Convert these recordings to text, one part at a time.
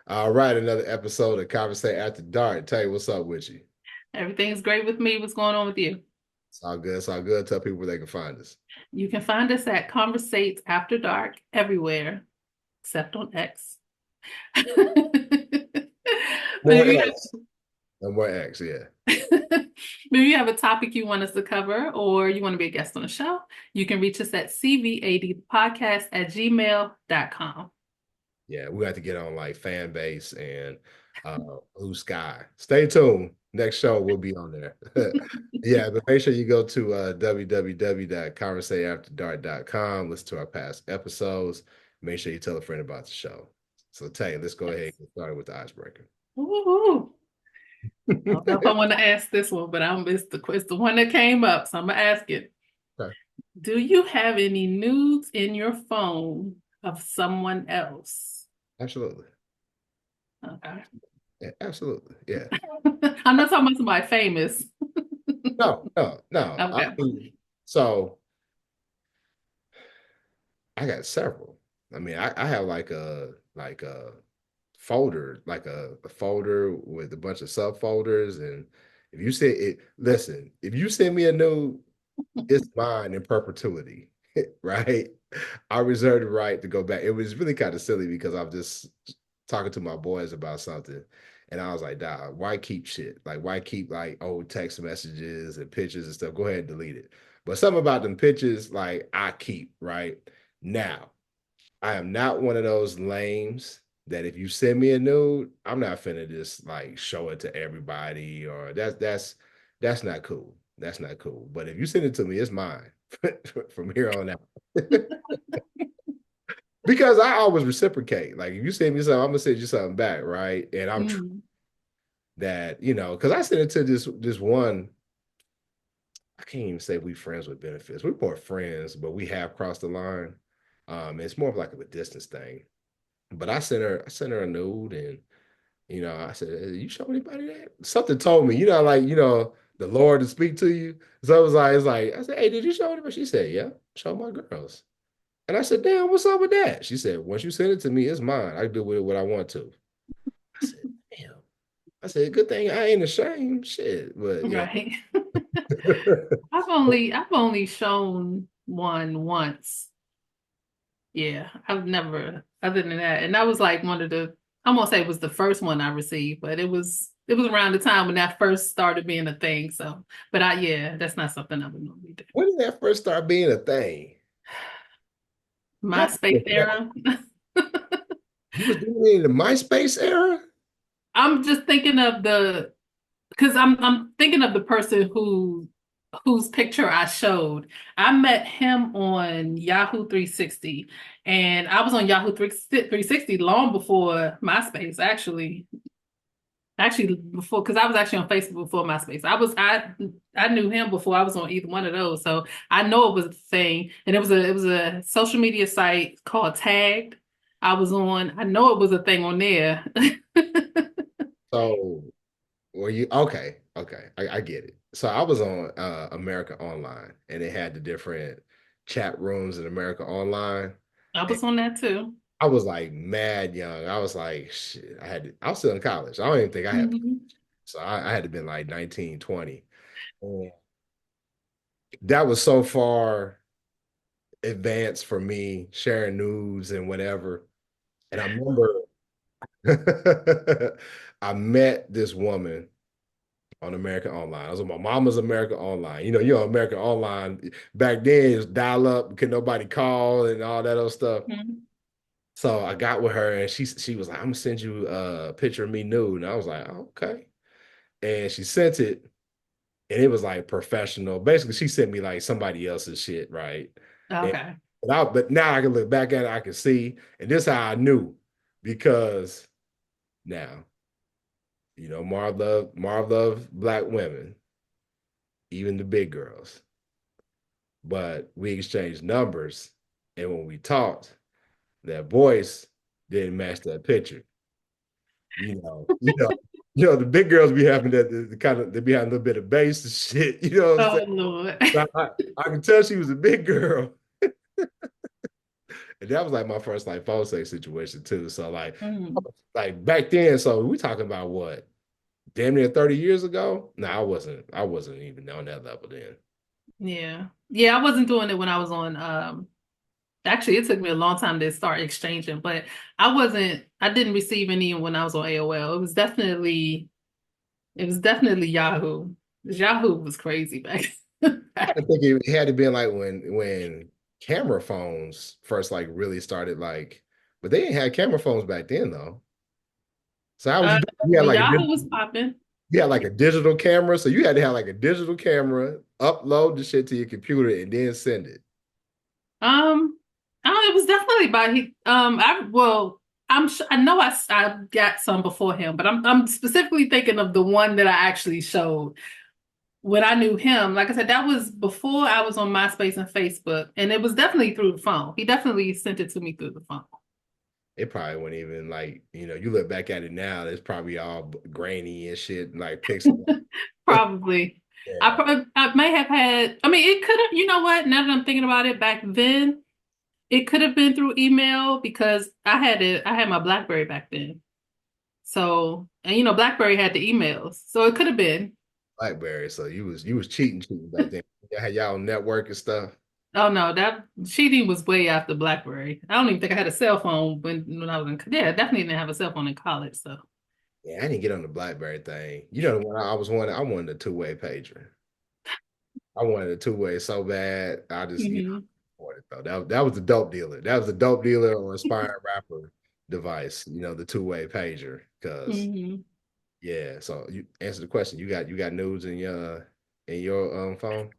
All right, another episode of Conversate After Dark. Tell you what's up with you. Everything's great with me. What's going on with you? It's all good. It's all good. Tell people where they can find us. You can find us at Conversates After Dark everywhere except on X. But if More you X. And more X, yeah. if you have a topic you want us to cover or you want to be a guest on the show, you can reach us at cvadpodcast@gmail.com. Yeah, we got to get on like fan base and Blue Sky. Stay tuned. Next show will be on there. Yeah, but make sure you go to www.conversateafterdark.com. Listen to our past episodes. Make sure you tell a friend about the show. So, Tay, let's go ahead Yes. and get started with the icebreaker. Ooh. I don't know if I want to ask this one, but it's the one that came up, so I'm gonna ask it. Okay. Do you have any nudes in your phone of someone else? Absolutely. Okay. Yeah, absolutely. Yeah. I'm not talking about somebody famous. No, no, no. I Okay. mean, so I got several. I mean, I have like a folder, like a folder with a bunch of subfolders. And if you say it, listen, if you send me a nude, it's mine in perpetuity, right? I reserve the right to go back. It was really kind of silly because I'm just talking to my boys about something. And I was like, "Dog, why keep shit? Like, why keep like old text messages and pictures and stuff? Go ahead and delete it." But something about them pictures, like I keep, right? Now, I am not one of those lames that if you send me a nude, I'm not finna just like show it to everybody or that's not cool. That's not cool. But if you send it to me, it's mine from here on out. Because I always reciprocate. Like if you send me something, I'm gonna send you something back, right? And I'm tr Mm. that, because I sent it to this one. I can't even say we friends with benefits. We're more friends, but we have crossed the line. It's more of like a distance thing. But I sent her a nude and I said, "Hey, you show anybody that?" Something told me, like, the Lord to speak to you. So it's like, I said, "Hey, did you show anybody?" She said, "Yeah, show my girls." And I said, "Damn, what's up with that?" She said, "Once you send it to me, it's mine. I can do with it what I want to." I said, "Damn." I said, "Good thing I ain't ashamed." Shit. But yeah. Right. I've only shown one once. Yeah, I've never other than that. And that was like one of the I won't say it was the first one I received, but it was around the time when that first started being a thing. So, but yeah, that's not something I would normally do. When did that first start being a thing? How long MySpace was that? era. You was doing it in the MySpace era? I'm just thinking of the because I'm thinking of the person whose picture I showed. I met him on Yahoo 360, and I was on Yahoo 360 long before MySpace, actually. Actually, before because I was actually on Facebook before MySpace. I knew him before I was on either one of those, so I know it was a thing, and it was a social media site called Tagged. I was on. I know it was a thing on there. So, well, you okay? Okay, I get it. So I was on America Online, and it had the different chat rooms in America Online. I And was on that too. I was like mad young. I was like, shit. I was still in college. I don't even think I had. Mhm. So I had to been like 19, 20. And that was so far advanced for me sharing news and whatever. And I remember I met this woman on American Online. I was on my mama's American Online. You're on American Online. Back then, it was dial up, could nobody call and all that other stuff. Mhm. So I got with her and she was like, "I'm gonna send you a picture of me nude." And I was like, "Oh, okay." And she sent it and it was like professional. Basically, she sent me like somebody else's shit, right? And, Okay. but now I can look back at it, I can see, and this is how I knew because now, Marv love black women, even the big girls. But we exchanged numbers, and when we talked, that voice didn't match that picture. You know, you know, the big girls be having that the kind of they be having a little bit of bass and shit. You know what I'm saying? Oh Lord. I can tell she was a big girl, And that was like my first like phone sex situation too. So Mm, like back then, so we talking about what, damn near 30 years ago? No, I wasn't even on that level then. yeah. Yeah, I wasn't doing it when I was on actually it took me a long time to start exchanging, but I didn't receive any when I was on AOL. It was definitely Yahoo. Yahoo was crazy I back. think it had to be like when camera phones first like really started like, but they didn't have camera phones back then though. So how was Uh, you doing? You had when like Yahoo was popping. a digital camera, so you had to have like a digital camera, upload the shit to your computer, and then send it. Oh, it was definitely by he. I know I got some before him, but I'm specifically thinking of the one that I actually showed when I knew him. Like I said, that was before I was on MySpace and Facebook, and it was definitely through the phone. He definitely sent it to me through the phone. It probably wasn't even like, you look back at it now, it's probably all grainy and shit, like pixel. Probably. Yeah, I may have had. I mean, it could have. You know what? Now that I'm thinking about it, back then it could have been through email because I had my BlackBerry back then. So, and BlackBerry had the emails. So it could have been. BlackBerry. So you was cheating back then. You had y'all network and stuff. Oh no, that cheating was way after BlackBerry. I don't even think I had a cell phone when I was in, yeah, definitely didn't have a cell phone in college. So, Yeah, I didn't get on the BlackBerry thing. You know, when I wanted a two-way pager. I wanted a two-way so bad. I just, hmm wanted though. That was the dope dealer. That was the dope dealer or aspiring rapper device, the two-way pager. Cause hmm yeah, so you answer the question. You got nudes in your phone?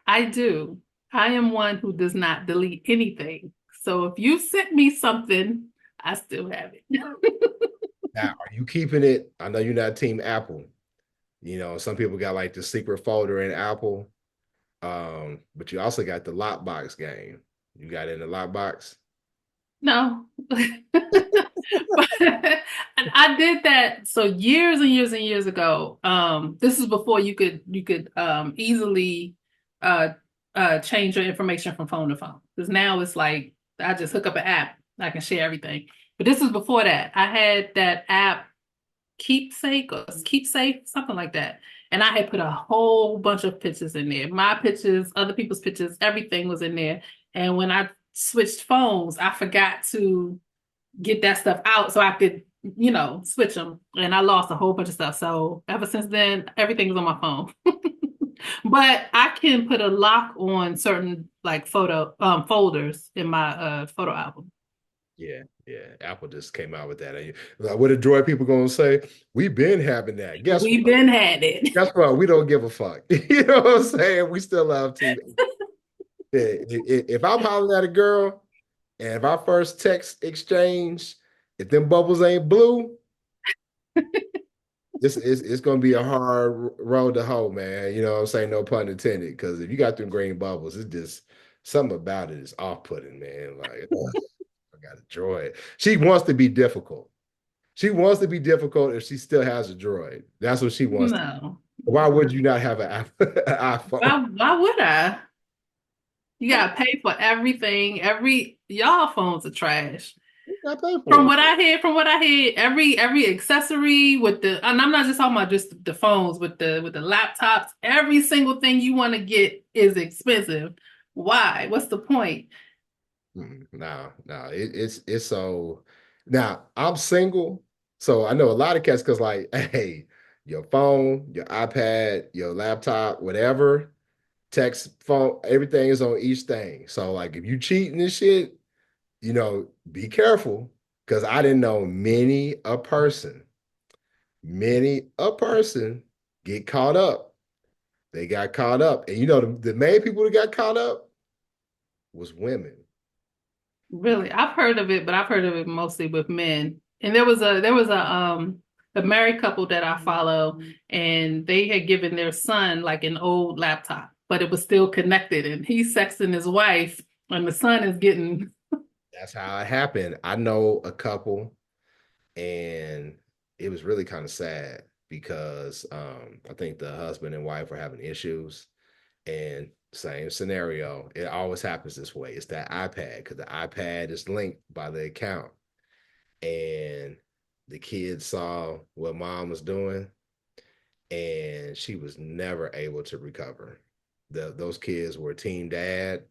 I do. I am one who does not delete anything. So if you sent me something, I still have it. Now, are you keeping it? I know you're not team Apple. Some people got like the secret folder in Apple. But you also got the lockbox game. You got it in the lockbox. No. But I did that so years and years and years ago. This is before you could easily uh change your information from phone to phone. Because now it's like I just hook up an app. I can share everything. But this was before that. I had that app Keepsake or Keepsafe, something like that. And I had put a whole bunch of pictures in there. My pictures, other people's pictures, everything was in there. And when I switched phones, I forgot to get that stuff out so I could, switch them. And I lost a whole bunch of stuff. So ever since then, everything's on my phone. But I can put a lock on certain like photo folders in my photo album. Yeah, yeah. Apple just came out with that. And like, what the Droid people gonna say? We've been having that. Guess We've what? been had it. Guess what? We don't give a fuck. You know what I'm saying? We still love TV. If I'm hollering at a girl and if our first text exchange, if them bubbles ain't blue, it's gonna be a hard road to hoe, man. You know what I'm saying? No pun intended. Because if you got them green bubbles, it's just something about it is off-putting, man. Like, ugh, I got a droid. She wants to be difficult. She wants to be difficult if she still has a droid. That's what she wants to. No. Why would you not have an iPhone? Why would I? You gotta pay for everything. Y'all phones are trash. I pay for it. From what I hear, every accessory with and I'm not just talking about just the phones with the laptops, every single thing you want to get is expensive. Why? What's the point? No, no, it's so. Now I'm single, so I know a lot of cats because like, hey, your phone, your iPad, your laptop, whatever, text, phone, everything is on each thing. So like, if you cheating and shit, be careful because I didn't know many a person get caught up. They got caught up, and the main people that got caught up was women. Really, I've heard of it, but I've heard of it mostly with men. And there was a married couple that I follow, and they had given their son like an old laptop, but it was still connected, and he's sexting his wife, and the son is getting. That's how it happened. I know a couple, and it was really kind of sad because I think the husband and wife were having issues, and same scenario. It always happens this way. It's that iPad because the iPad is linked by the account, and the kids saw what mom was doing, and she was never able to recover. Those kids were teen dad,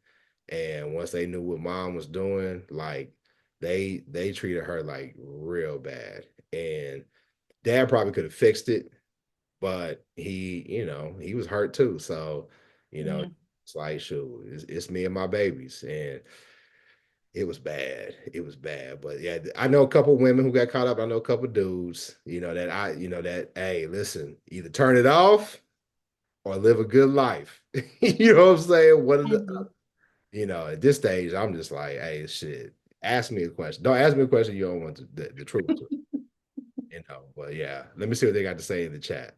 and once they knew what mom was doing, like they treated her like real bad. And dad probably could have fixed it, but he was hurt too. So, Yeah. it's like, shoot, it's me and my babies. And it was bad. It was bad. But yeah, I know a couple women who got caught up. I know a couple dudes, that, hey, listen, either turn it off or live a good life. You know what I'm saying? One of the, Mhm. at this stage, I'm just like, hey, shit, ask me a question. Don't ask me a question you don't want the truth to, But yeah, let me see what they got to say in the chat.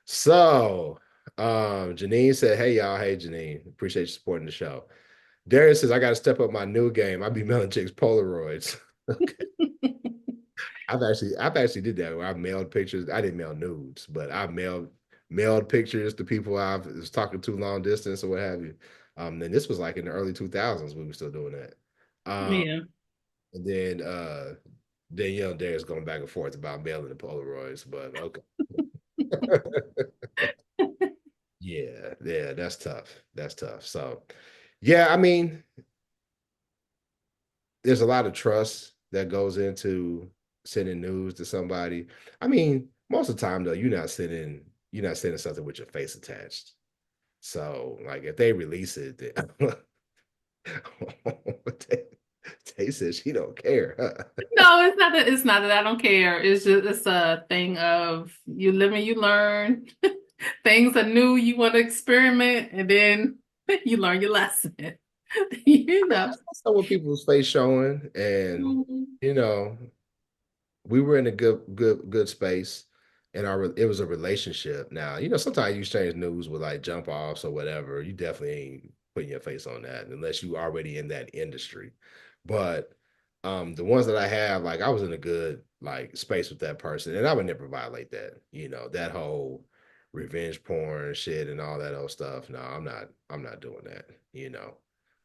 So, Janine said, hey, y'all. Hey, Janine. Appreciate you supporting the show. Darius says, I got to step up my new game. I be mailing chicks Polaroids. Okay. I've actually did that where I mailed pictures. I didn't mail nudes, but I mailed pictures to people I was talking to long distance or what have you. And this was like in the early 2000s we were still doing that. Yeah. And then Darius going back and forth about mailing the Polaroids, but okay. Yeah, yeah, that's tough. That's tough. So, yeah, I mean, there's a lot of trust that goes into sending news to somebody. I mean, most of the time though, you're not sending something with your face attached. So, like, if they release it, then they, they said she don't care. Huh? No, it's not that I don't care. It's a thing of you live and you learn. Things are new, you want to experiment, and then you learn your lesson. You know. That's not what people's face showing, and Mhm. you know, we were in a good space, and it was a relationship. Now, sometimes you exchange news with like jump offs or whatever. You definitely ain't putting your face on that unless you already in that industry. But the ones that I have, like I was in a good like space with that person, and I would never violate that. That whole revenge porn shit and all that old stuff. No, I'm not doing that.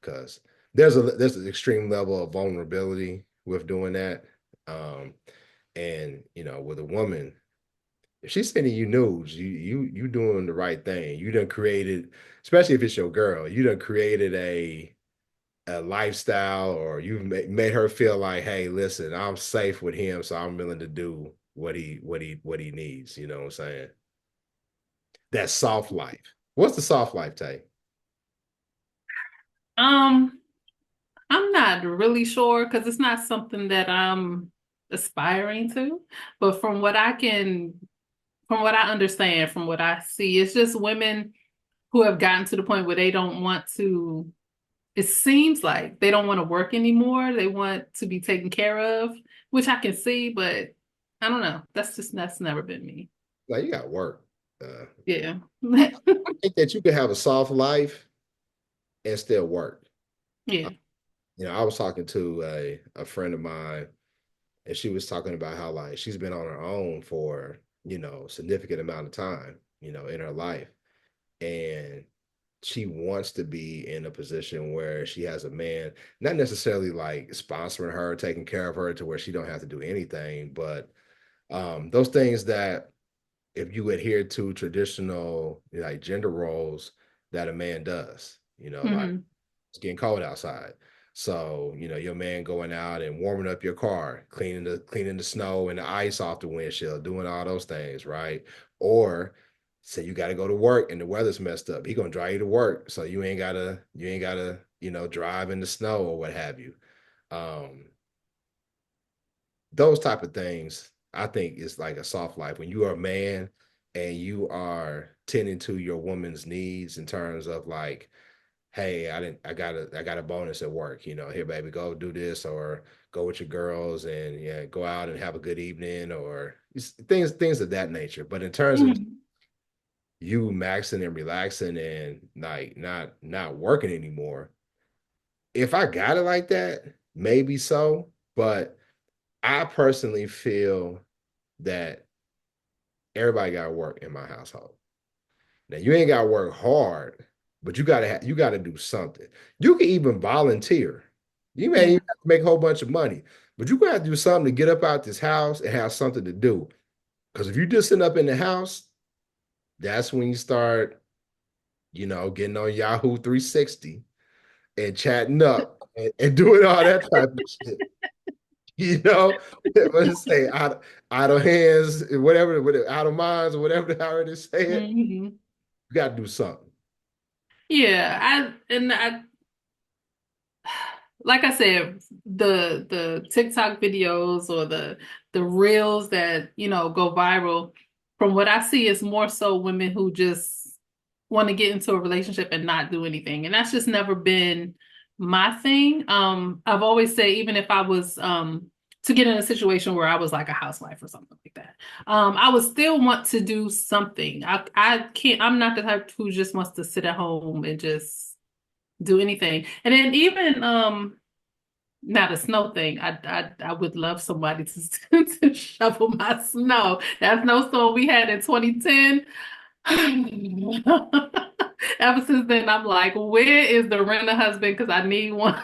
Because there's an extreme level of vulnerability with doing that. And with a woman, if she's sending you nudes, you doing the right thing. You done created, especially if it's your girl, you done created a lifestyle, or you've made her feel like, hey, listen, I'm safe with him, so I'm willing to do what he needs. You know what I'm saying? That soft life. What's the soft life, Tay? Um, I'm not really sure because it's not something that I'm aspiring to. But from what I understand, from what I see, it's just women who have gotten to the point where they don't want to, it seems like they don't want to work anymore. They want to be taken care of, which I can see, but I don't know. That's never been me. Like, you got work. Uh, Yeah. I think that you can have a soft life and still work. Yeah. I was talking to a friend of mine, and she was talking about how like she's been on her own for significant amount of time in her life, and she wants to be in a position where she has a man, not necessarily like sponsoring her, taking care of her to where she don't have to do anything, but those things that if you adhere to traditional like gender roles that a man does, like Hmm. it's getting cold outside. So, your man going out and warming up your car, cleaning the snow and the ice off the windshield, doing all those things, right? Or say you got to go to work and the weather's messed up. He gonna drive you to work. So you ain't gotta, drive in the snow or what have you. Um, those type of things, I think is like a soft life. When you are a man and you are tending to your woman's needs in terms of like, hey, I got a bonus at work. Here, baby, go do this, or go with your girls and yeah, go out and have a good evening, or things of that nature. But in terms of Hmm. you maxing and relaxing and like not working anymore, if I got it like that, maybe so. But I personally feel that everybody got to work in my household. Now you ain't got to work hard, but you gotta do something. You can even volunteer. You may Yeah. even have to make a whole bunch of money, but you gotta do something to get up out this house and have something to do. Because if you just sit up in the house, that's when you start, getting on Yahoo 360 and chatting up and doing all that type of shit. You know, let's say out of hands, whatever, out of minds, or whatever the hell they say it. Hmm. You got to do something. Yeah, I like I said, the TikTok videos or the reels that, go viral, from what I see is more so women who just want to get into a relationship and not do anything. And that's just never been my thing. I've always said, even if I was to get in a situation where I was like a housewife or something like that, I would still want to do something. I can't, I'm not the type who just wants to sit at home and just do anything. And then even now the snow thing, I would love somebody to to shovel my snow. That snowstorm we had in 2010. Ever since then, I'm like, where is the renter husband? Because I need one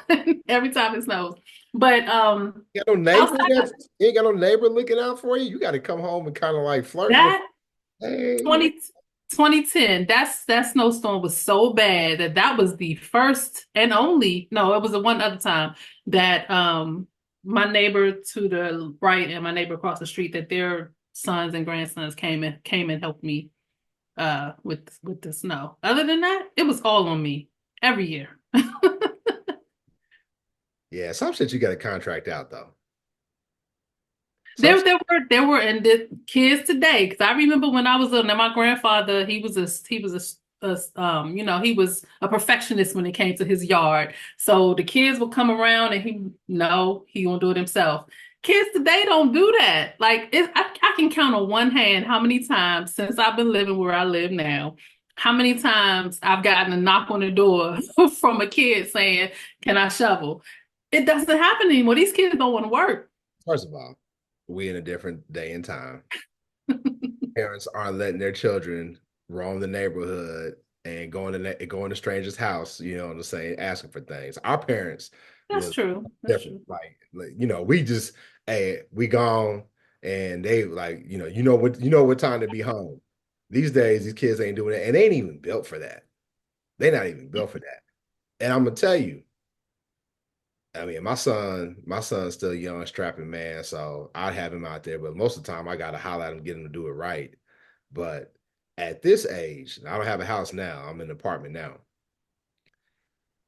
every time it snows. But You got no neighbor outside of you ain't got no neighbor looking out for you. You got to come home and kind of like flirt with, that, hey, 2010, that snowstorm was so bad that was the first and only, no, it was the one other time that my neighbor to the right and my neighbor across the street, that their sons and grandsons came and helped me with the snow. Other than that, it was all on me every year. yeah, some shit you got to contract out though. Some There were and the kids today, because I remember when I was little. Now my grandfather, he was a perfectionist when it came to his yard. So the kids would come around and he gonna do it himself. Kids today don't do that. Like I can count on one hand how many times since I've been living where I live now, how many times I've gotten a knock on the door from a kid saying, "Can I shovel?" It doesn't happen anymore. These kids don't want to work. First of all, we in a different day and time. Parents aren't letting their children roam the neighborhood and go in a stranger's house, what I'm saying, asking for things. Our parents That's was true. That's different. true. We just, hey, we gone, and they like, you know what time to be home. These days, these kids ain't doing it, and they ain't even built for that. They're not even built for that. And I'm gonna tell you, I mean, my son's still young, strapping man, so I'd have him out there, but most of the time I gotta holler at him, get him to do it right. But at this age, I don't have a house now. I'm in an apartment now.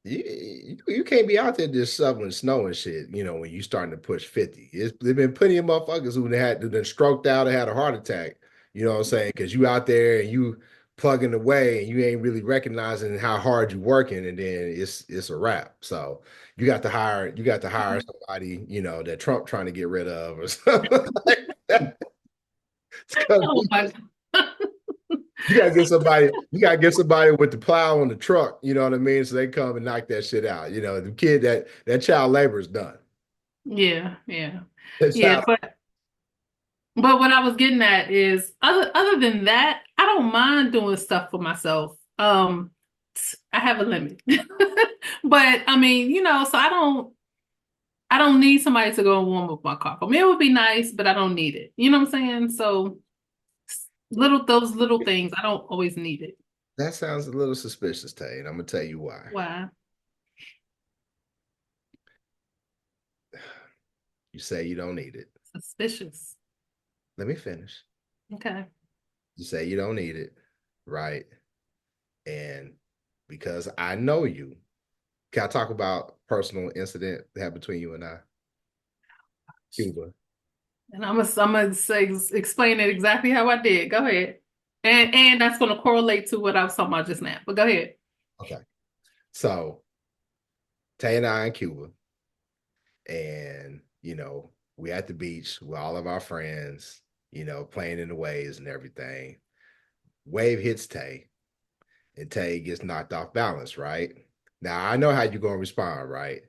You can't be out there just shoveling snow and shit, when you starting to push 50. There's been plenty of motherfuckers who been stroked out and had a heart attack, you know what I'm saying? Because you out there and you plugging away and you ain't really recognizing how hard you working, and then it's a wrap. So you got to hire somebody, that Trump trying to get rid of or something like that. Because Oh my God. you gotta get somebody with the plow on the truck, you know what I mean? So they come and knock that shit out. The kid that child labor is done. Yeah, yeah. That Yeah, child, but what I was getting at is other than that, I don't mind doing stuff for myself. I have a limit. But I mean, so I don't need somebody to go and warm up my car. For me, it would be nice, but I don't need it. You know what I'm saying? So those little things, I don't always need it. that sounds a little suspicious, Tay, and I'm gonna tell you why. Why? You say you don't need it. Suspicious. Let me finish. Okay. You say you don't need it, right? And because I know you, can I talk about personal incident that happened between you and I? Cuba. And I'm gonna say explain it exactly how I did. Go ahead. And that's gonna correlate to what I was talking about just now. But go ahead. Okay. So Tay and I in Cuba, and we at the beach with all of our friends, playing in the waves and everything. Wave hits Tay, and Tay gets knocked off balance, right? Now I know how you're gonna respond, right?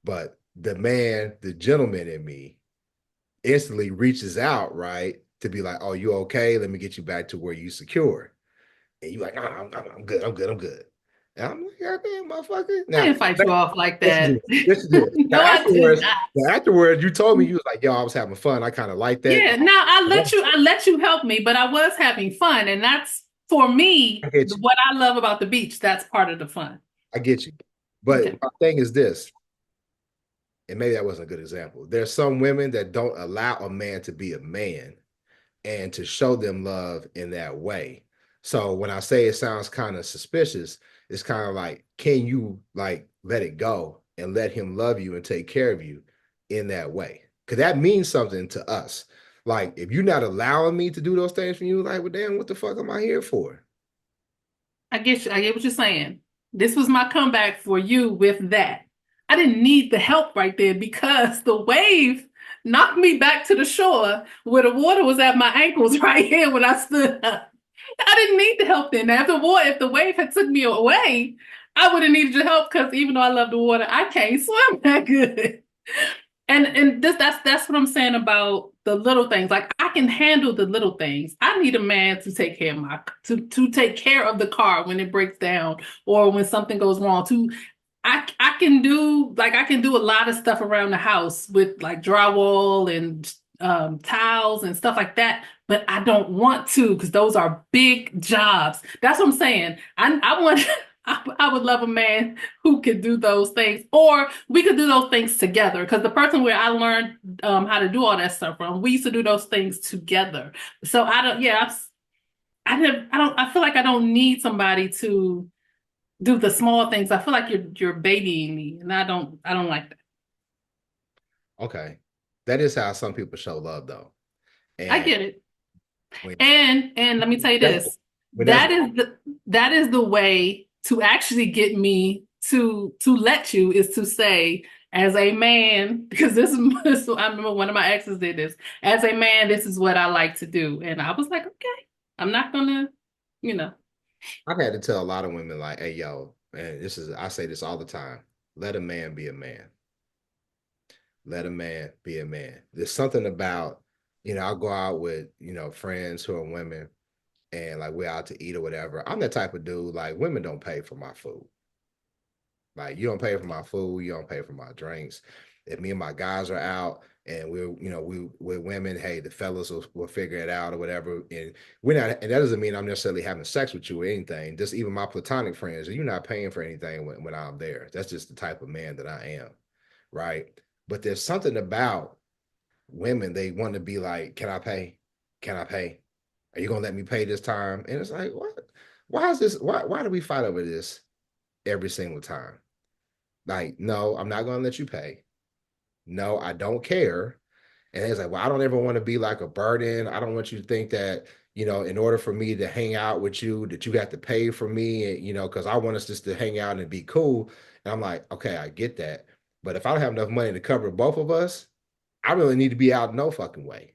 But the gentleman in me instantly reaches out, right, to be like, "Oh, you okay? Let me get you back to where you secure." And you like, "Nah, I'm good, I'm good, I'm good." And I'm like, God damn, motherfucker. I Now, didn't fight you off like yes, you that. did. Yes, you did. No, I did not. Now afterwards, you told me you was like, yo, I was having fun. I kind of like that. Yeah, now I let you help me, but I was having fun, and that's for I me get you. what I love about the beach. That's part of the fun. I get you. But Okay. my thing is this, and maybe that wasn't a good example. There's some women that don't allow a man to be a man and to show them love in that way. So when I say it sounds kind of suspicious, it's kind of like, can you like let it go and let him love you and take care of you in that way? Because that means something to us. Like if you're not allowing me to do those things for you, like, well, damn, what the fuck am I here for? I get you. I get what you're saying. This was my comeback for you with that. I didn't need the help right there because the wave knocked me back to the shore where the water was at my ankles right here when I stood up. I didn't need the help then. Now, if the wave had took me away, I would have needed your help because even though I love the water, I can't swim that good. And that's what I'm saying about the little things. Like I can handle the little things. I need a man to take care of to take care of the car when it breaks down or when something goes wrong. I can do a lot of stuff around the house with like drywall and tiles and stuff like that, but I don't want to because those are big jobs. That's what I'm saying. I want I would love a man who could do those things, or we could do those things together. Because the person where I learned how to do all that stuff from, we used to do those things together. So I don't, yeah, I don't, I feel like I don't need somebody to do the small things. I feel like you're babying me, and I don't like that. Okay. That is how some people show love though. I And get it. when And let me tell you that's this. when that's That is the way to actually get me to let you is to say as a man because I remember one of my exes did this. As a man, this is what I like to do. And I was like, okay, I'm not gonna, you know. I've had to tell a lot of women like, hey, yo, and this is I say this all the time. Let a man be a man. Let a man be a man. There's something about, I'll go out with, friends who are women and like we're out to eat or whatever. I'm the type of dude, like women don't pay for my food. Like you don't pay for my food, you don't pay for my drinks. If me and my guys are out and we're women, hey, the fellas will figure it out or whatever. And we're not, and that doesn't mean I'm necessarily having sex with you or anything. Just even my platonic friends, you're not paying for anything when I'm there. That's just the type of man that I am, right? But there's something about women, they want to be like, can I pay? Can I pay? Are you gonna let me pay this time? And it's like, what? Why is this? Why do we fight over this every single time? Like, no, I'm not gonna let you pay. No, I don't care. And it's like, well, I don't ever want to be like a burden. I don't want you to think that, in order for me to hang out with you, that you got to pay for me, and, because I want us just to hang out and be cool. And I'm like, okay, I get that. But if I don't have enough money to cover both of us, I really need to be out no fucking way.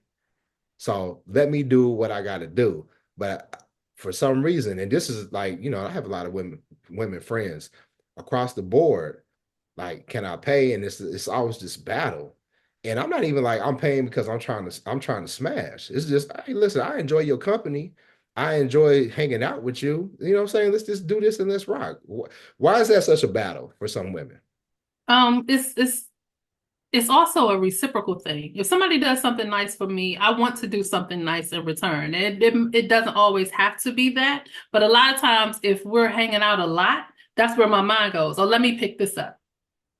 So let me do what I got to do. But for some reason, and this is like, I have a lot of women friends across the board. Like, can I pay? And it's always this battle. And I'm not even like I'm paying because I'm trying to smash. It's just, hey, listen, I enjoy your company. I enjoy hanging out with you. You know what I'm saying? Let's just do this and let's rock. Why is that such a battle for some women? Um, it's it's it's also a reciprocal thing. If somebody does something nice for me, I want to do something nice in return. It doesn't always have to be that, but a lot of times if we're hanging out a lot, that's where my mind goes. Oh, let me pick this up.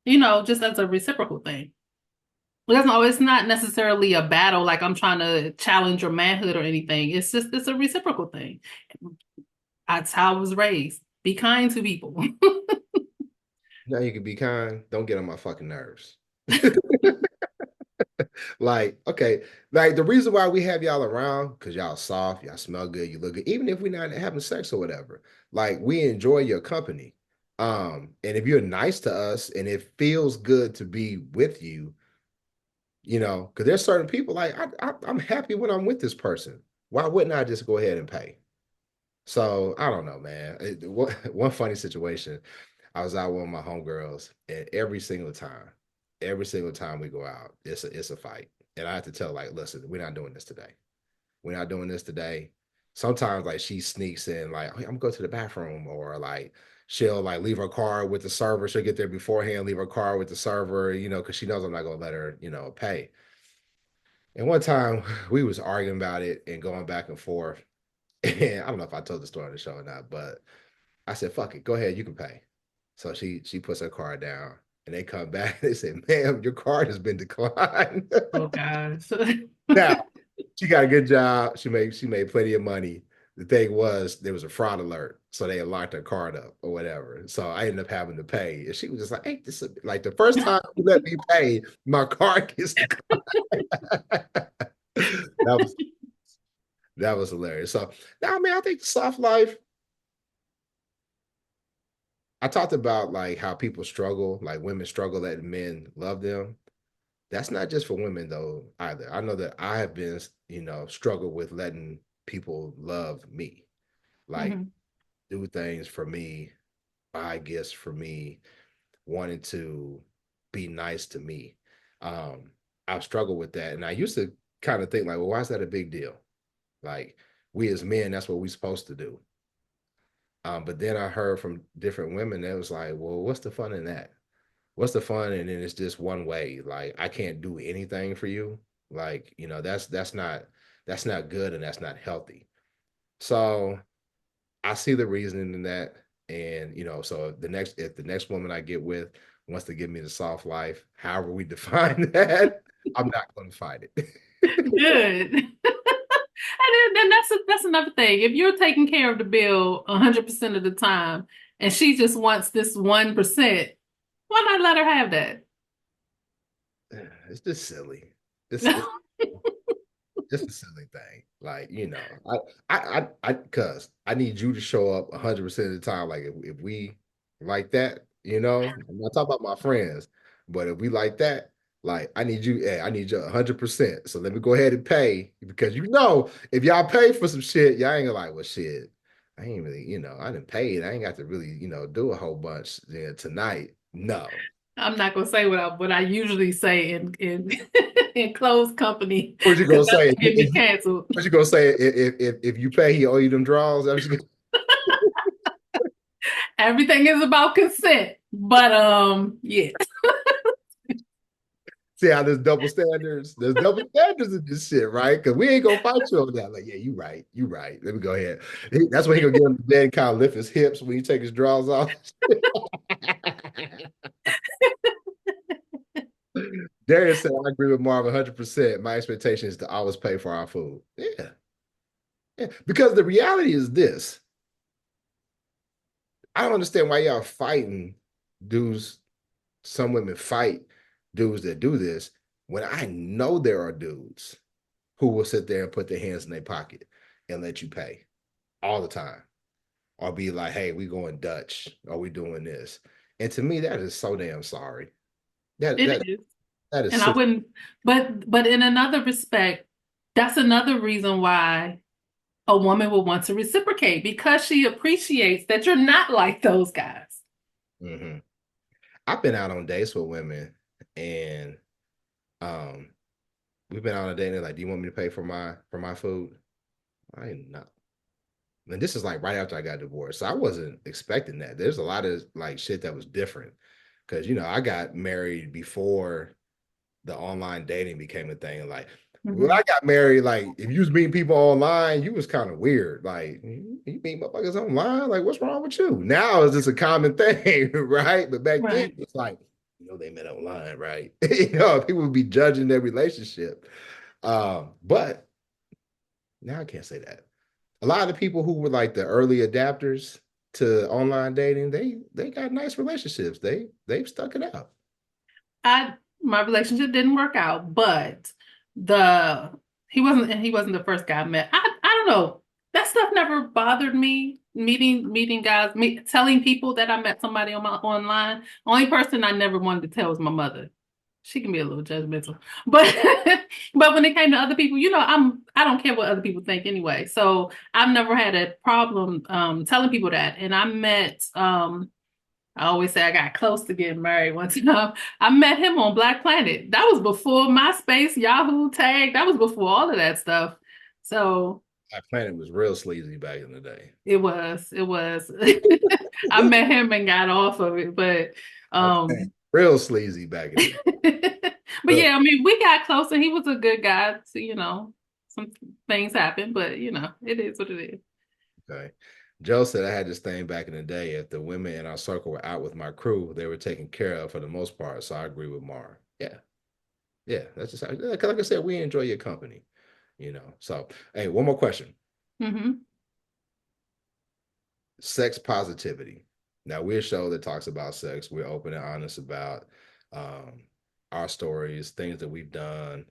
Just as a reciprocal thing. It doesn't always, it's not necessarily a battle like I'm trying to challenge your manhood or anything. It's a reciprocal thing. That's how I was raised. Be kind to people. Now you can be kind. Don't get on my fucking nerves. Like, okay, like the reason why we have y'all around, because y'all soft, y'all smell good, you look good, even if we're not having sex or whatever. Like, we enjoy your company. And if you're nice to us and it feels good to be with you, because there's certain people like I'm happy when I'm with this person. Why wouldn't I just go ahead and pay? So I don't know, man. One funny situation. I was out with my homegirls, and every single time we go out, it's a fight. And I have to tell like, listen, we're not doing this today. We're not doing this today. Sometimes like she sneaks in, like, oh, I'm going to the bathroom, or like, she'll like leave her car with the server. She'll get there beforehand, leave her car with the server, because she knows I'm not gonna let her, pay. And one time we was arguing about it and going back and forth. And I don't know if I told the story on the show or not, but I said, fuck it, go ahead, you can pay. So she puts her card down and they come back and they say, ma'am, your card has been declined. Oh gosh. Now, she got a good job. She made plenty of money. The thing was there was a fraud alert. So they had locked her card up or whatever. So I ended up having to pay. And she was just like, hey, this is like the first time you let me pay, my card gets declined. that was that was hilarious. So now, I think the soft life, I talked about like how people struggle, like women struggle that men love them. That's not just for women though either. I know that I have been, struggle with letting people love me, like Mhm. do things for me, buy gifts for me, wanting to be nice to me. Um, I've struggled with that, and I used to kind of think like, well, why is that a big deal? Like we as men, that's what we're supposed to do. But then I heard from different women that was like, well, what's the fun in that? What's the fun? And then it's just one way. Like I can't do anything for you. Like, that's not good and that's not healthy. So I see the reasoning in that. And so if the next woman I get with wants to give me the soft life, however we define that, I'm not going to fight it. Good. And then that's another thing. If you're taking care of the bill 100% of the time, and she just wants this 1%, why not let her have that? It's just silly. It's just a silly thing. Like, cause I need you to show up 100% of the time. Like if we like that, I'm not talking about my friends, but if we like that, like I need you 100%. So let me go ahead and pay because if y'all pay for some shit, y'all ain't gonna like, well shit. I ain't really, I didn't pay it. I ain't got to really, do a whole bunch tonight. No. I'm not gonna say what I usually say in in closed company What you because gonna that's say? gonna get me canceled. What you gonna say if you pay, he owe you them draws? Everything is about consent. But yeah. See how there's double standards? There's double standards in this shit, right? Because we ain't gonna fight you on that. Like, yeah, you right, you right. Let me go ahead. That's when he gonna get on the bed and kind of lift his hips when he take his drawers off. Darius said, I agree with Marv 100%. My expectation is to always pay for our food. Yeah. Yeah. Because the reality is this. I don't understand why y'all fighting dudes. Some women fight dudes that do this when I know there are dudes who will sit there and put their hands in their pocket and let you pay all the time or be like, hey, we going Dutch or we doing this. And to me, that is so damn sorry. That It that is. that is And I sick. wouldn't, but in another respect, that's another reason why a woman would want to reciprocate because she appreciates that you're not like those guys. Mhm. I've been out on dates with women and um we've been out on a date and they're like, do you want me to pay for my food? I ain't not. And this is like right after I got divorced. So I wasn't expecting that. There's a lot of like shit that was different. Cause I got married before the online dating became a thing. Like when I Mhm. got married, like if you was meeting people online, you was kind of weird. Like you meet motherfuckers online, like what's wrong with you? Now it's just a common thing, right? But back then Right. it's like, they met online, right? People would be judging their relationship. But now I can't say that. A lot of the people who were like the early adapters to online dating, they got nice relationships. They've stuck it out. I my relationship didn't work out, but the he wasn't the first guy I met. I don't know. That stuff never bothered me. Meeting guys, telling people that I met somebody on my online. Only person I never wanted to tell was my mother. She can be a little judgmental, but but when it came to other people, I don't care what other people think anyway. So I've never had a problem telling people that. And I always say I got close to getting married one time. I met him on Black Planet. That was before MySpace, Yahoo, Tag. That was before all of that stuff. So Black Planet was real sleazy back in the day. It was. It was. I met him and got off of it, but Black Planet, um real sleazy back in the day. but Real, yeah, I mean, we got close and he was a good guy. So, some things happen, but it is what it is. okay. Joe said I had this thing back in the day. If the women in our circle were out with my crew, they were taken care of for the most part. So I agree with Mar. Yeah. Yeah. That's just how, like I said, we enjoy your company, you know. So, hey, one more question. Hmm. Sex positivity. Now, we're a show that talks about sex. We're open and honest about um, our stories, things that we've done.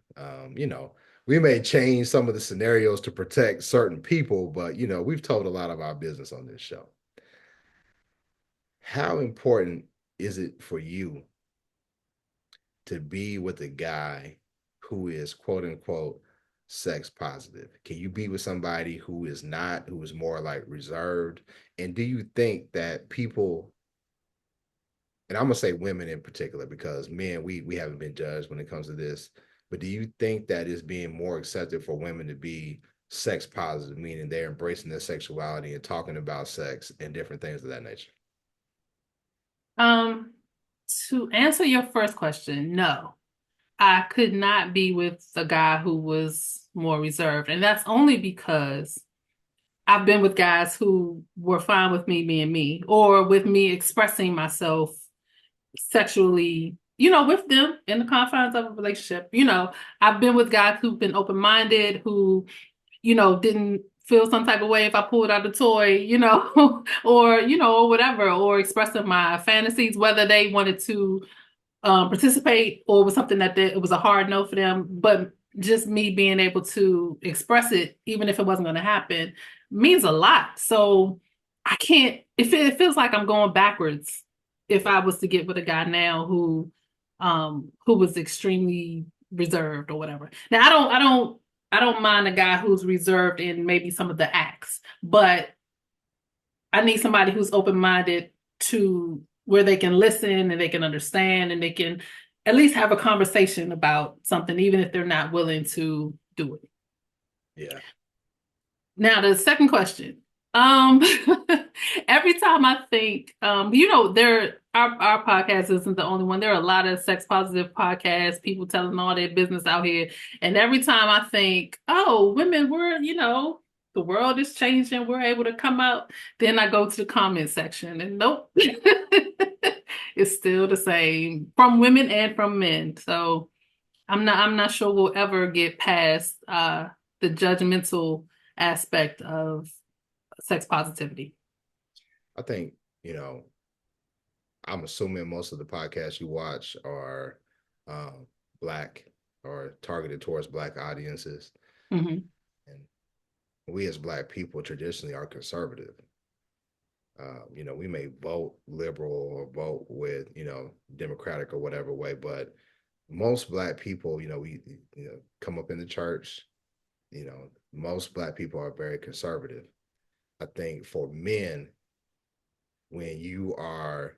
We may change some of the scenarios to protect certain people, but, we've told a lot of our business on this show. How important is it for you to be with a guy who is quote unquote sex positive? Can you be with somebody who is not, who is more like reserved? And do you think that people, and I'm gonna say women in particular, because men, we haven't been judged when it comes to this, but do you think that it's being more accepted for women to be sex positive, meaning they're embracing their sexuality and talking about sex and different things of that nature? Um, to answer your first question, no. I could not be with a guy who was more reserved. And that's only because I've been with guys who were fine with me being me or with me expressing myself sexually, with them in the confines of a relationship. I've been with guys who've been open-minded, who, didn't feel some type of way if I pulled out a toy, or whatever, or expressing my fantasies, whether they wanted to participate or was something that it was a hard no for them. But just me being able to express it, even if it wasn't going to happen, means a lot. So I can't. It feels like I'm going backwards if I was to get with a guy now who was extremely reserved or whatever. Now I don't mind a guy who's reserved in maybe some of the acts, but I need somebody who's open minded to where they can listen and they can understand and they can at least have a conversation about something, even if they're not willing to do it. Yeah. Now, the second question. Um, every time I think, our podcast isn't the only one. There are a lot of sex positive podcasts, people telling all their business out here. And every time I think, oh, women, the world is changing, we're able to come out, then I go to the comment section and nope. It's still the same from women and from men. So I'm not sure we'll ever get past the judgmental aspect of sex positivity. I think, I'm assuming most of the podcasts you watch are black or targeted towards black audiences. Hmm. And we as black people traditionally are conservative. We may vote liberal or vote with, Democratic or whatever way, but most black people, we come up in the church, most black people are very conservative. I think for men, when you are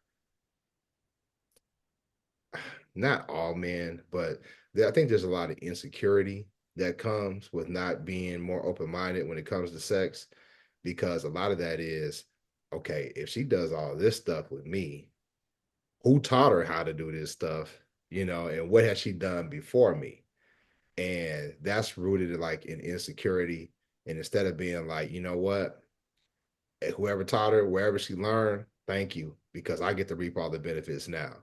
not all men, but I think there's a lot of insecurity that comes with not being more open minded when it comes to sex, because a lot of that is, okay, if she does all this stuff with me, who taught her how to do this stuff, and what has she done before me? And that's rooted in like in insecurity. And instead of being like, you know what, whoever taught her, wherever she learned, thank you, because I get to reap all the benefits now.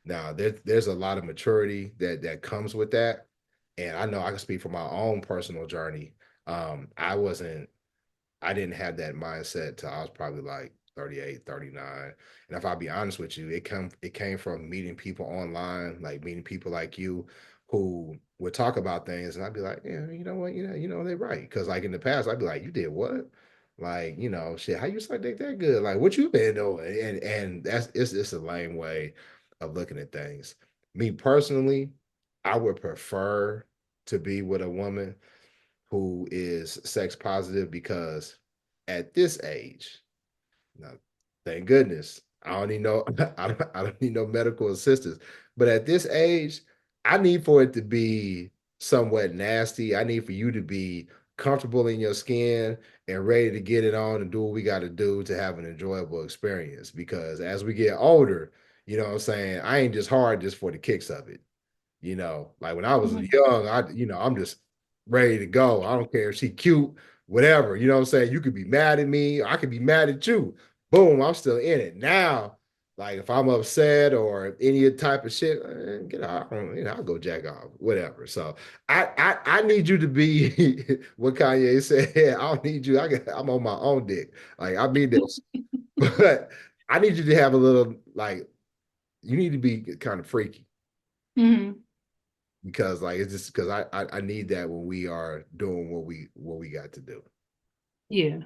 Now there's a lot of maturity that comes with that. And I know I can speak from my own personal journey. I didn't have that mindset till I was probably like 38, 39. And if I'll be honest with you, it came from meeting people online, like meeting people like you who would talk about things and I'd be like, yeah, you know what, they're right. Cause like in the past, I'd be like, you did what? Like, shit, how you suck dick that good? Like what you been doing? And it's a lame way of looking at things. Me personally, I would prefer to be with a woman who is sex positive because at this age, now, thank goodness, I don't need no I don't need no medical assistance. But at this age, I need for it to be somewhat nasty. I need for you to be comfortable in your skin and ready to get it on and do what we got to do to have an enjoyable experience. Because as we get older, you know what I'm saying, I ain't just hard just for the kicks of it. You know, like when I was Mhm. young, I'm just ready to go. I don't care if she cute, whatever. You know what I'm saying? You could be mad at me, I could be mad at you. Boom, I'm still in it. Now, like if I'm upset or any type of shit, get out. I'll go jack off, whatever. So I need you to be what Kanye said. I don't need you. I'm on my own dick. Like I mean this, but I need you to have a little like you need to be kind of freaky Mhm. because like it's just because I need that when we are doing what we got to do. Yeah,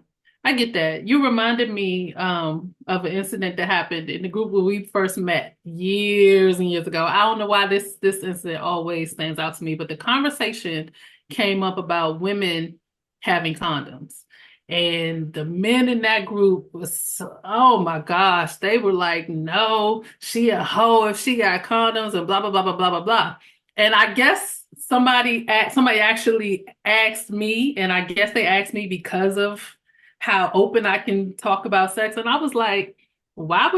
I get that. You reminded me of an incident that happened in the group where we first met years and years ago. I don't know why this incident always stands out to me, but the conversation came up about women having condoms. And the men in that group oh my gosh, they were like, no, she a hoe if she got condoms and blah blah blah blah blah blah blah. And I guess somebody actually asked me, and I guess they asked me because of how open I can talk about sex. And I was like, why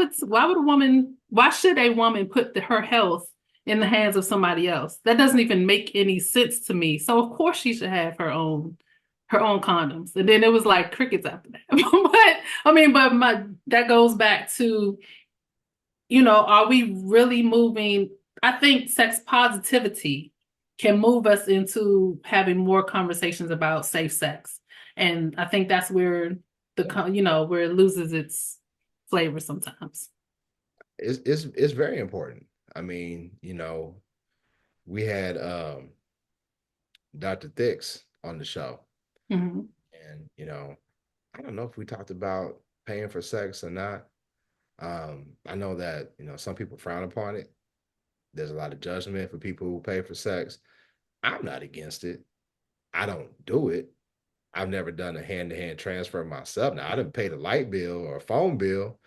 should a woman put her health in the hands of somebody else? That doesn't even make any sense to me. So of course she should have her own condoms. And then it was like crickets after that. But I mean, but my that goes back to, are we really moving? I think sex positivity can move us into having more conversations about safe sex. And I think that's where where it loses its flavor sometimes. It's very important. I mean, we had Dr. Thix on the show, Hmm. and I don't know if we talked about paying for sex or not. I know that some people frown upon it. There's a lot of judgment for people who pay for sex. I'm not against it. I don't do it. I've never done a hand-to-hand transfer myself. Now I didn't pay the light bill or a phone bill.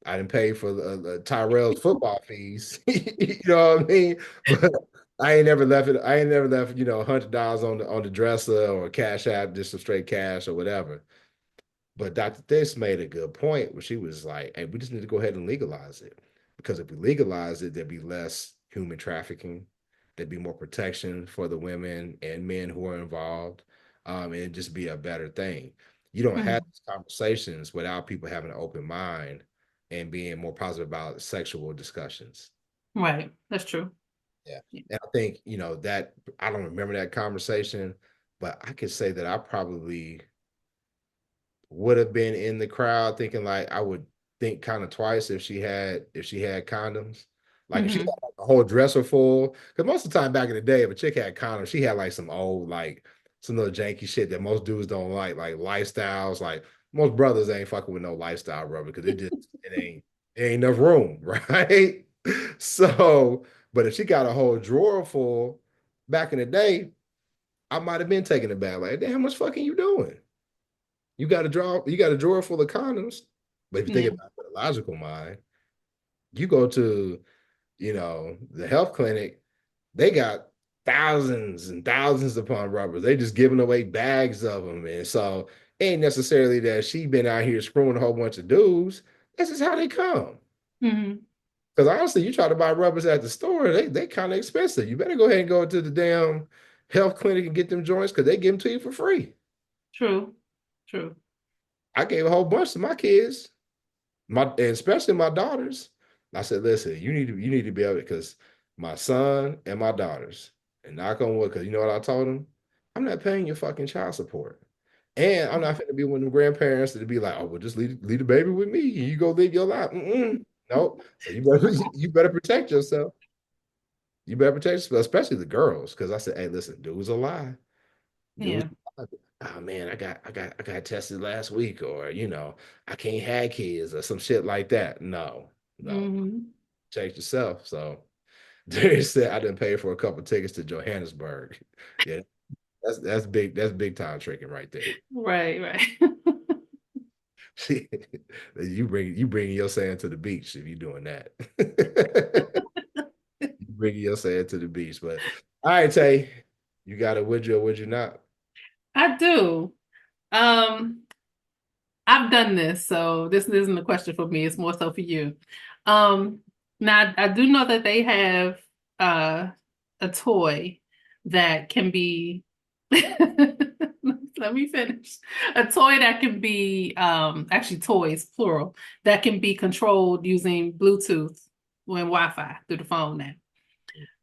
I didn't pay for the Tyrell's football fees. You know what I mean? But I ain't never left it. I ain't never left, $100 on the dresser or Cash App, just some straight cash or whatever. But Dr. This made a good point where she was like, hey, we just need to go ahead and legalize it. Because if we legalize it, there'd be less human trafficking, there'd be more protection for the women and men who are involved. And it'd just be a better thing. You don't have Hmm. these conversations without people having an open mind and being more positive about sexual discussions. Right. That's true. Yeah. And I think, that I don't remember that conversation, but I could say that I probably would have been in the crowd thinking like I would think kind of twice if she had condoms. Like if she had Hmm. like a whole dresser full, because most of the time back in the day, if a chick had condoms, she had like some old like some little janky shit that most dudes don't like lifestyles. Like most brothers ain't fucking with no lifestyle brother because it ain't enough room, right? So, but if she got a whole drawer full back in the day, I might have been taking it back. Like, damn, how much fucking you doing? You got a drawer full of condoms. But if you think Yeah. about it with a logical mind, you go to, the health clinic, they got thousands and thousands upon rubbers. They just giving away bags of them. And so it ain't necessarily that she been out here screwing a whole bunch of dudes. This is how they come. Hmm. Because honestly, you try to buy rubbers at the store, they kind of expensive. You better go ahead and go to the damn health clinic and get them joints because they give them to you for free. True. True. I gave a whole bunch to my kids. And especially my daughters. I said, listen, you need to be able because my son and my daughters, and knock on wood, because you know what I told them? I'm not paying your fucking child support. And I'm not going to be one of the grandparents to be like, oh, well, just leave the baby with me. You go live your life. Nope. So you better protect yourself. You better protect yourself, especially the girls. Because I said, hey, listen, dudes a lie. Dudes, Yeah. oh man, I got tested last week, or I can't have kids or some shit like that. No, no, Hmm. check yourself. So they said I didn't pay for a couple tickets to Johannesburg. Yeah, that's big. That's big time tricking right there. Right. Right. You bring your sand to the beach if you're doing that. You bring your sand to the beach. But all right, Tay, you got it. Would you or would you not? I do. Um, I've done this, so this isn't a question for me. It's more so for you. Um, Now I do know that they have uh a toy that can be let me finish. A toy that can be actually toys, plural, that can be controlled using Bluetooth and Wi-Fi through the phone now.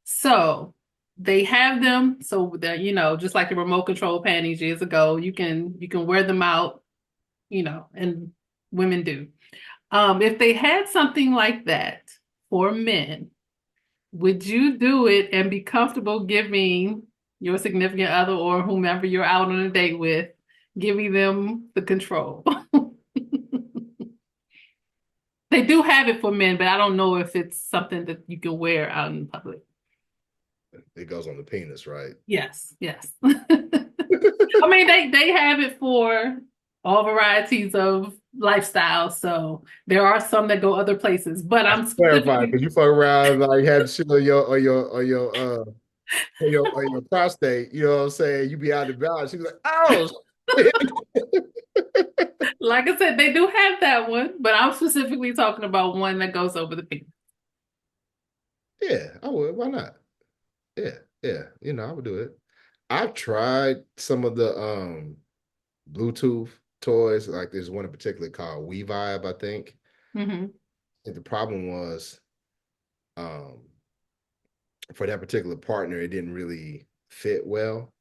So they have them so that just like the remote control panties years ago, you can wear them out, and women do. If they had something like that for men, would you do it and be comfortable giving your significant other or whomever you're out on a date with, giving them the control? They do have it for men, but I don't know if it's something that you can wear out in public. It goes on the penis, right? Yes, yes. I mean, they have it for all varieties of lifestyles, so there are some that go other places. But I I'm clarify specifically because you fuck around like had shit on your prostate. You know what I'm saying? You be out of balance. She was like, oh. like I said, they do have that one, but I'm specifically talking about one that goes over the penis. Yeah, I would. Why not? Yeah, yeah. I would do it. I've tried some of the Bluetooth toys. Like there's one in particular called We Vibe, I think. Hmm. And the problem was um for that particular partner, it didn't really fit well.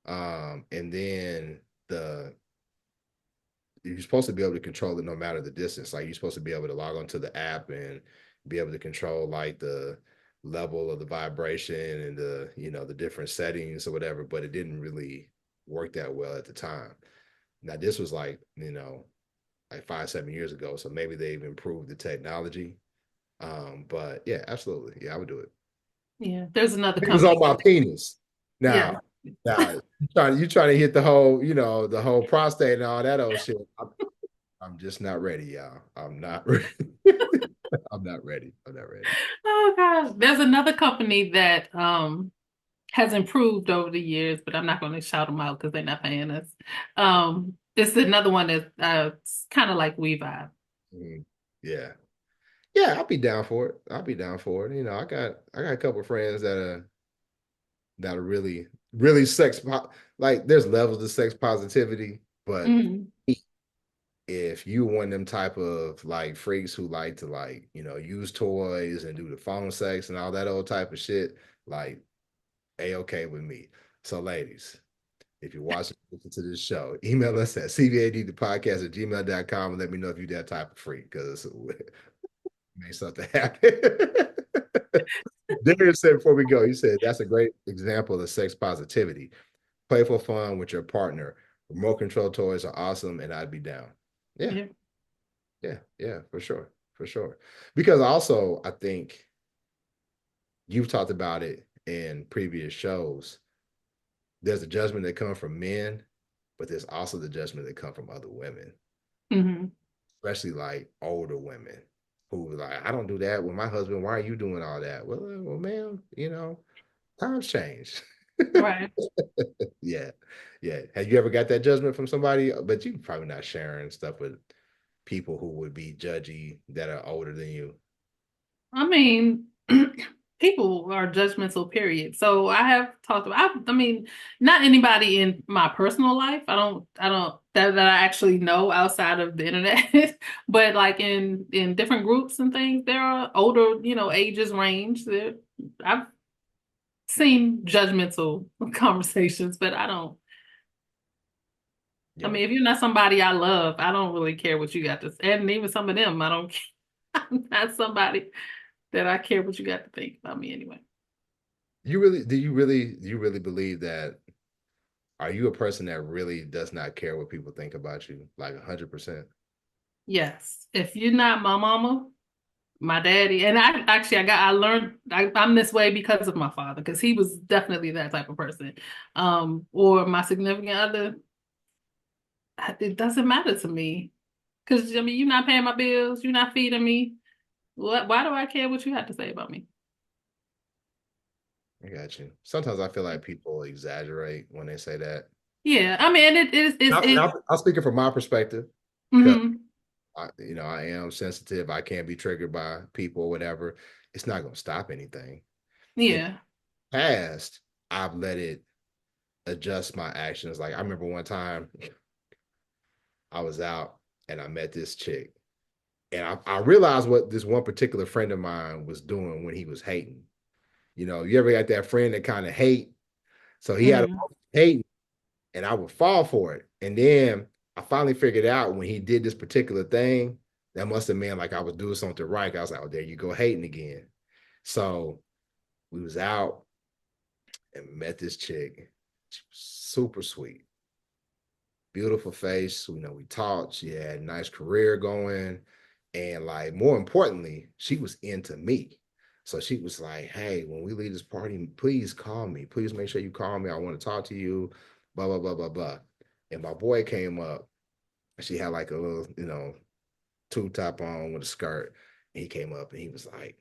And then the you're supposed to be able to control it no matter the distance. Like you're supposed to be able to log onto the app and be able to control like the level of the vibration and the different settings or whatever, but it didn't really work that well at the time. Now this was like 5, 7 years ago. So maybe they've improved the technology. But yeah, absolutely. Yeah, I would do it. Yeah, there's another It was on company. my penis. Yeah. Now you trying to hit the whole prostate and all that old shit. I'm just not ready, y'all. I'm not ready. I'm not ready. I'm not ready. Oh gosh, there's another company that has improved over the years, but I'm not going to shout them out because they're not paying us. This is another one that's kind of like WeVibe. Mhm. Yeah. Yeah, I'll be down for it. I'll be down for it. I got a couple of friends that are really, really like there's levels of sex positivity, but Mhm. if you one of them type of like freaks who like to use toys and do the phone sex and all that old type of shit, like a-okay with me. So ladies, if you're watching listen to this show, email us at cvadthepodcast@gmail.com and let me know if you're that type of freak because may something happen. Darren said before we go, he said that's a great example of sex positivity. Playful fun with your partner. Remote control toys are awesome and I'd be down. Yeah, Yeah. yeah, yeah, for sure. For sure. Because also I think you've talked about it in previous shows. There's a judgment that comes from men, but there's also the judgment that comes from other women, Hmm. especially like older women who like, I don't do that with my husband. Why are you doing all that? Well, ma'am, times change. Right. Yeah. Yeah. Have you ever got that judgment from somebody? But you probably not sharing stuff with people who would be judgy that are older than you. I mean, people are judgmental, period. So I have talked about, I mean, not anybody in my personal life. I don't that I actually know outside of the internet, but like in different groups and things, there are older, ages range. I've seen judgmental conversations, but I Yeah. mean, if you're not somebody I love, I don't really care what you got to say. And even some of them, I don't care. I'm not somebody that I care what you got to think about me anyway. Do you really believe that are you a person that really does not care what people think about you? Like 100%? Yes. If you're not my mama, my daddy, and I learned I'm this way because of my father, because he was definitely that type of person. Or my significant other, it doesn't matter to me. Because I mean, you're not paying my bills, you're not feeding me. Why do I care what you have to say about me? I got you. Sometimes I feel like people exaggerate when they say that. Yeah. I mean, it is, And I'll speak it from my perspective because mm-hmm. I am sensitive. I can be triggered by people or whatever. It's not going to stop anything. In Yeah. the past, I've let it adjust my actions. Like I remember one time I was out and I met this chick, and I realized what this one particular friend of mine was doing when he was hating. You ever got that friend that kind of hate? So he had a Mm-hmm. hate, and I would fall for it. And then I finally figured out when he did this particular thing, that must have meant like I was doing something right. I was like, oh, there you go, hating again. So we was out and met this chick. She was super sweet, beautiful face. We talked. She had a nice career going. And like more importantly, she was into me. So she was like, hey, when we leave this party, please call me. Please make sure you call me. I want to talk to you. Blah, blah, blah, blah, blah. And my boy came up. She had like a little, tube top on with a skirt. And he came up and he was like,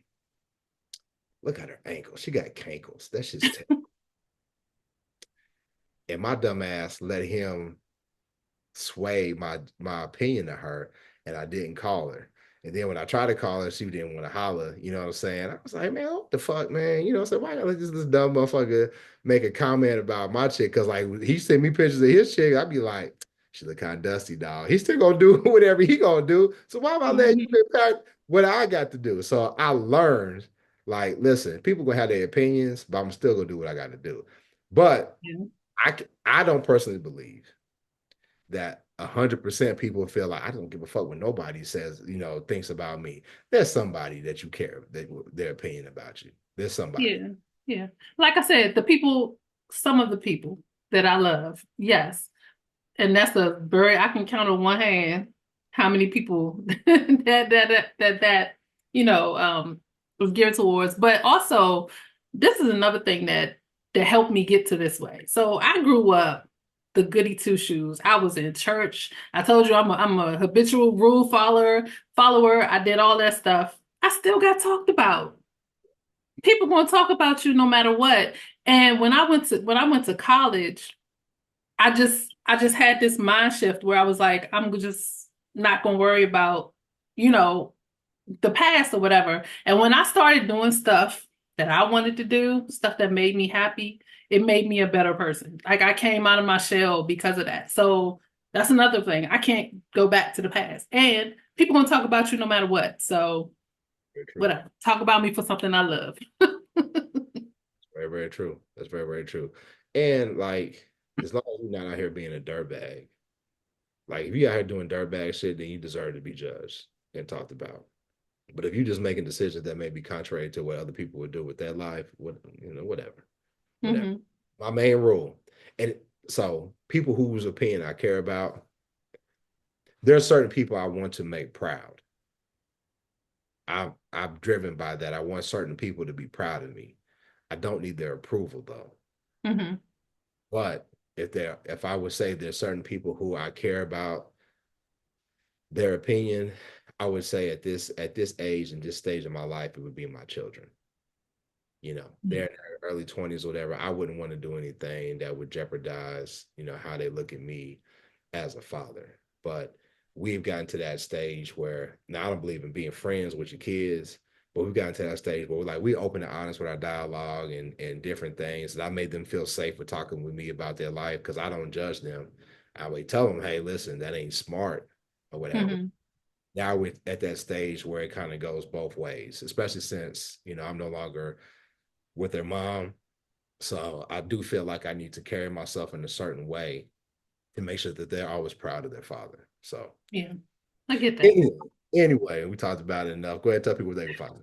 look at her ankles. She got cankles. That's just and my dumb ass let him sway my opinion of her, and I didn't call her. And then when I tried to call her, she didn't want to holler. You know what I'm saying? I was like, man, what the fuck, man? So why gotta let this dumb motherfucker make a comment about my chick? Cause like he sent me pictures of his chick, I'd be like, she look kind of dusty, dog. He's still gonna do whatever he gonna do. So why am I letting Mm-hmm. you impact what I got to do? So I learned, like, listen, people gonna have their opinions, but I'm still gonna do what I got to do. But Yeah. I don't personally believe that 100% people feel like I don't give a fuck what nobody says, thinks about me. There's somebody that you care that their opinion about you. There's somebody. Yeah. Yeah. Like I said, some of the people that I love, yes. And that's I can count on one hand how many people that was geared towards. But also, this is another thing that helped me get to this way. So I grew up the goody two shoes. I was in church. I told you I'm a habitual rule follower. I did all that stuff. I still got talked about. People gonna talk about you no matter what. And when I went to college, I just had this mind shift where I was like, I'm just not gonna worry about, you know, the past or whatever. And when I started doing stuff that I wanted to do, stuff that made me happy, it made me a better person. Like I came out of my shell because of that. So that's another thing. I can't go back to the past. And people gonna talk about you no matter what. So Very true. whatever. Talk about me for something I love. Very, very true. That's very, very true. And like, as long as you're not out here being a dirtbag, like if you out here doing dirtbag shit, then you deserve to be judged and talked about. But if you're just making decisions that may be contrary to what other people would do with their life, whatever, whatever. Hmm. My main rule. And so people whose opinion I care about, there are certain people I want to make proud. I'm driven by that. I want certain people to be proud of me. I don't need their approval though. Hmm. But if I would say there's certain people who I care about their opinion, I would say at this age and this stage of my life, it would be my children. They're in their early 20s or whatever. I wouldn't want to do anything that would jeopardize, how they look at me as a father. But we've gotten to that stage where now I don't believe in being friends with your kids, but we've gotten to that stage where we open and honest with our dialogue and different things. And I made them feel safe with talking with me about their life because I don't judge them. I would tell them, hey, listen, that ain't smart or whatever. Hmm. Now we're at that stage where it kind of goes both ways, especially since, I'm no longer with their mom. So I do feel like I need to carry myself in a certain way to make sure that they're always proud of their father. So Yeah, I get that. anyway, anyway, we talked about it enough. Go ahead and tell people where they can find it.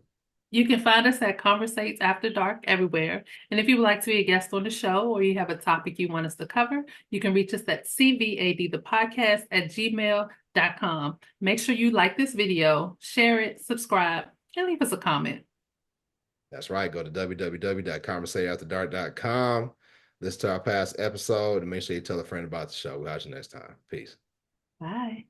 You can find us at Conversates After Dark everywhere. And if you would like to be a guest on the show or you have a topic you want us to cover, you can reach us at CVAD the podcast at gmail.com. Make sure you like this video, share it, subscribe, and leave us a comment. That's right. Go to www.conversateafterdark.com. Listen to our past episode and make sure you tell a friend about the show. We'll see you next time. Peace. Bye.